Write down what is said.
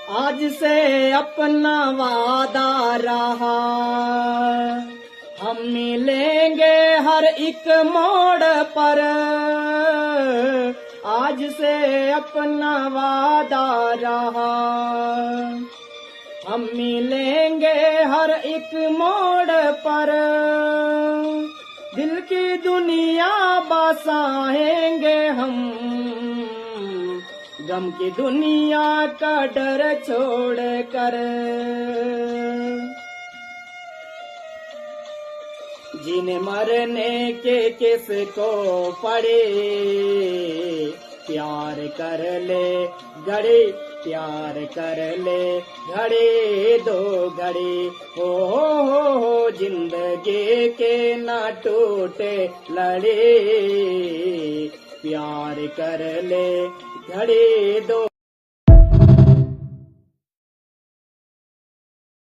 आज से अपना वादा रहा, हम मिलेंगे हर एक मोड़ पर। आज से अपना वादा रहा, हम मिलेंगे हर एक मोड़ पर। दिल की दुनिया बसाएंगे हम, गम की दुनिया का डर छोड़ कर। जीने मरने के किसको पड़े, प्यार कर ले घड़ी, प्यार कर ले घड़ी दो घड़ी। हो जिंदगी के ना टूटे लड़े, प्यार कर ले घड़ी दो।